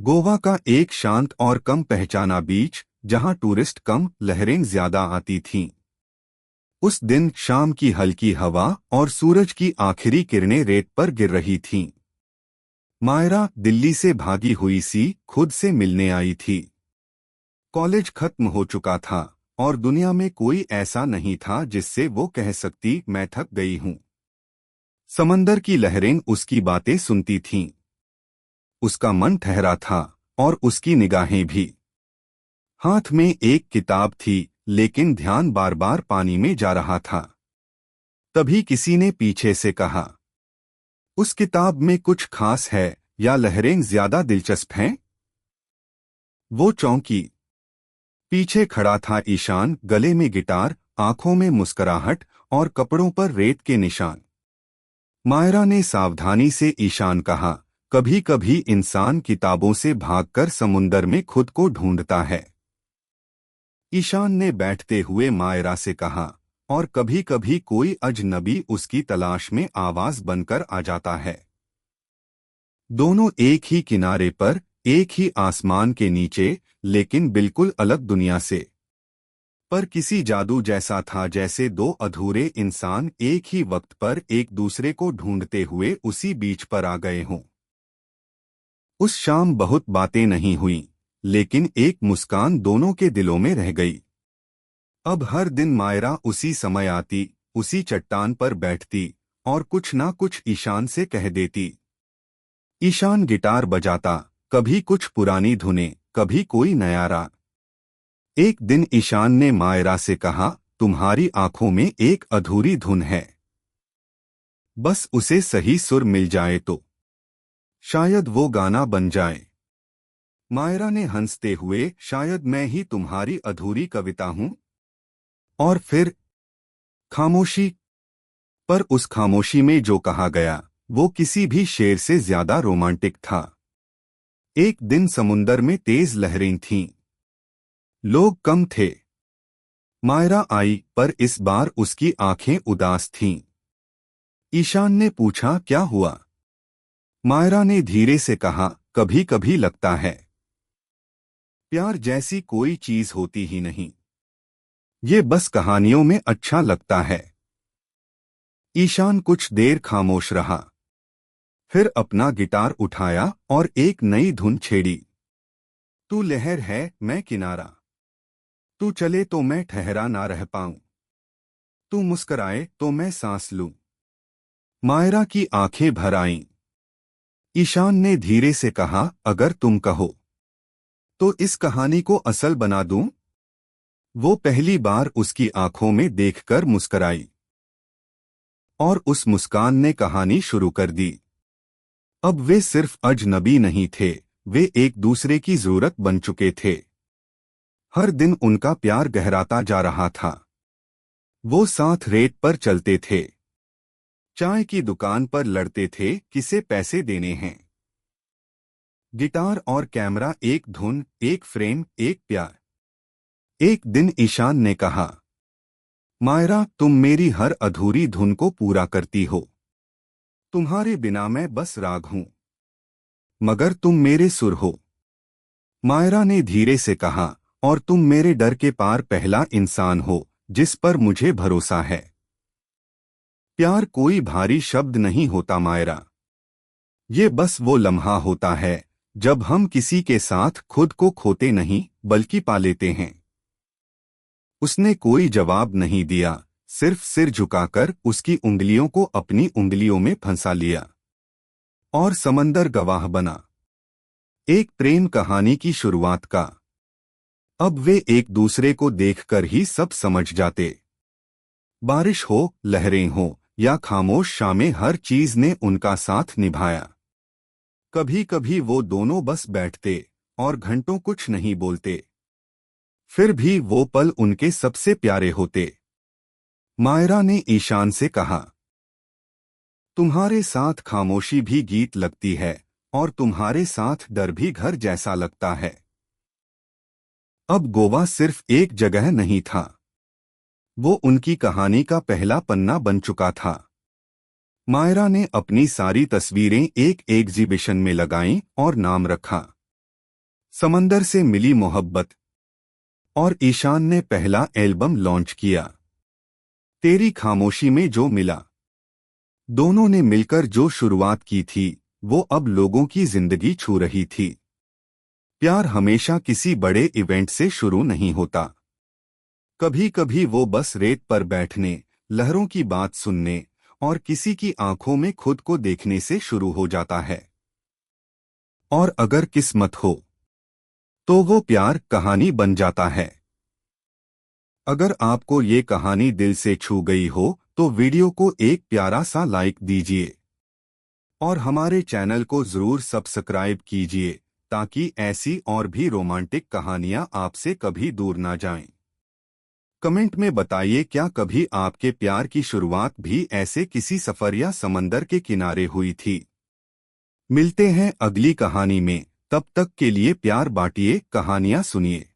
गोवा का एक शांत और कम पहचाना बीच, जहां टूरिस्ट कम, लहरें ज्यादा आती थीं। उस दिन शाम की हल्की हवा और सूरज की आखिरी किरणें रेत पर गिर रही थीं। मायरा दिल्ली से भागी हुई सी खुद से मिलने आई थी। कॉलेज खत्म हो चुका था और दुनिया में कोई ऐसा नहीं था जिससे वो कह सकती मैं थक गई हूं। समंदर की लहरें उसकी बातें सुनती थीं। उसका मन ठहरा था और उसकी निगाहें भी। हाथ में एक किताब थी, लेकिन ध्यान बार बार पानी में जा रहा था। तभी किसी ने पीछे से कहा, उस किताब में कुछ खास है या लहरें ज्यादा दिलचस्प हैं? वो चौंकी। पीछे खड़ा था ईशान, गले में गिटार, आंखों में मुस्कुराहट और कपड़ों पर रेत के निशान। मायरा ने सावधानी से ईशान कहा, कभी कभी इंसान किताबों से भागकर समुंदर में खुद को ढूंढता है। ईशान ने बैठते हुए मायरा से कहा, और कभी कभी कोई अजनबी उसकी तलाश में आवाज बनकर आ जाता है। दोनों एक ही किनारे पर, एक ही आसमान के नीचे, लेकिन बिल्कुल अलग दुनिया से। पर किसी जादू जैसा था, जैसे दो अधूरे इंसान एक ही वक्त पर एक दूसरे को ढूंढते हुए उसी बीच पर आ गए हों। उस शाम बहुत बातें नहीं हुईं, लेकिन एक मुस्कान दोनों के दिलों में रह गई। अब हर दिन मायरा उसी समय आती, उसी चट्टान पर बैठती और कुछ ना कुछ ईशान से कह देती। ईशान गिटार बजाता, कभी कुछ पुरानी धुनें, कभी कोई नया राग। एक दिन ईशान ने मायरा से कहा, तुम्हारी आंखों में एक अधूरी धुन है। बस उसे सही सुर मिल जाए तो शायद वो गाना बन जाए। मायरा ने हंसते हुए, शायद मैं ही तुम्हारी अधूरी कविता हूं। और फिर खामोशी। पर उस खामोशी में जो कहा गया, वो किसी भी शेर से ज्यादा रोमांटिक था। एक दिन समुंदर में तेज लहरें थीं। लोग कम थे। मायरा आई, पर इस बार उसकी आंखें उदास थीं। ईशान ने पूछा, क्या हुआ? मायरा ने धीरे से कहा, कभी कभी लगता है प्यार जैसी कोई चीज होती ही नहीं, ये बस कहानियों में अच्छा लगता है। ईशान कुछ देर खामोश रहा, फिर अपना गिटार उठाया और एक नई धुन छेड़ी। तू लहर है, मैं किनारा। तू चले तो मैं ठहरा ना रह पाऊं। तू मुस्कराए तो मैं सांस लूं। मायरा की आंखें भर आईं। ईशान ने धीरे से कहा, अगर तुम कहो तो इस कहानी को असल बना दूं। वो पहली बार उसकी आंखों में देखकर मुस्कराई, और उस मुस्कान ने कहानी शुरू कर दी। अब वे सिर्फ अजनबी नहीं थे, वे एक दूसरे की जरूरत बन चुके थे। हर दिन उनका प्यार गहराता जा रहा था। वो साथ रेत पर चलते थे, चाय की दुकान पर लड़ते थे, किसे पैसे देने हैं। गिटार और कैमरा, एक धुन, एक फ्रेम, एक प्यार। एक दिन ईशान ने कहा, मायरा, तुम मेरी हर अधूरी धुन को पूरा करती हो। तुम्हारे बिना मैं बस राग हूं, मगर तुम मेरे सुर हो। मायरा ने धीरे से कहा, और तुम मेरे डर के पार पहला इंसान हो जिस पर मुझे भरोसा है। प्यार कोई भारी शब्द नहीं होता मायरा, ये बस वो लम्हा होता है जब हम किसी के साथ खुद को खोते नहीं, बल्कि पा लेते हैं। उसने कोई जवाब नहीं दिया, सिर्फ सिर झुकाकर उसकी उंगलियों को अपनी उंगलियों में फंसा लिया। और समंदर गवाह बना, एक प्रेम कहानी की शुरुआत का। अब वे एक दूसरे को देखकर ही सब समझ जाते। बारिश हो, लहरें हो या खामोश शामें, हर चीज ने उनका साथ निभाया। कभी कभी वो दोनों बस बैठते और घंटों कुछ नहीं बोलते, फिर भी वो पल उनके सबसे प्यारे होते। मायरा ने ईशान से कहा, तुम्हारे साथ खामोशी भी गीत लगती है, और तुम्हारे साथ डर भी घर जैसा लगता है। अब गोवा सिर्फ एक जगह नहीं था, वो उनकी कहानी का पहला पन्ना बन चुका था। मायरा ने अपनी सारी तस्वीरें एक एग्जीबिशन में लगाईं और नाम रखा, समंदर से मिली मोहब्बत। और ईशान ने पहला एल्बम लॉन्च किया, तेरी खामोशी में जो मिला। दोनों ने मिलकर जो शुरुआत की थी वो अब लोगों की जिंदगी छू रही थी। प्यार हमेशा किसी बड़े इवेंट से शुरू नहीं होता। कभी कभी वो बस रेत पर बैठने, लहरों की बात सुनने और किसी की आंखों में खुद को देखने से शुरू हो जाता है। और अगर किस्मत हो तो वो प्यार कहानी बन जाता है। अगर आपको ये कहानी दिल से छू गई हो तो वीडियो को एक प्यारा सा लाइक दीजिए और हमारे चैनल को जरूर सब्सक्राइब कीजिए ताकि ऐसी और भी रोमांटिक कहानियां आपसे कभी दूर ना जाएं। कमेंट में बताइए, क्या कभी आपके प्यार की शुरुआत भी ऐसे किसी सफर या समंदर के किनारे हुई थी? मिलते हैं अगली कहानी में, तब तक के लिए प्यार बांटिए, कहानियां सुनिए।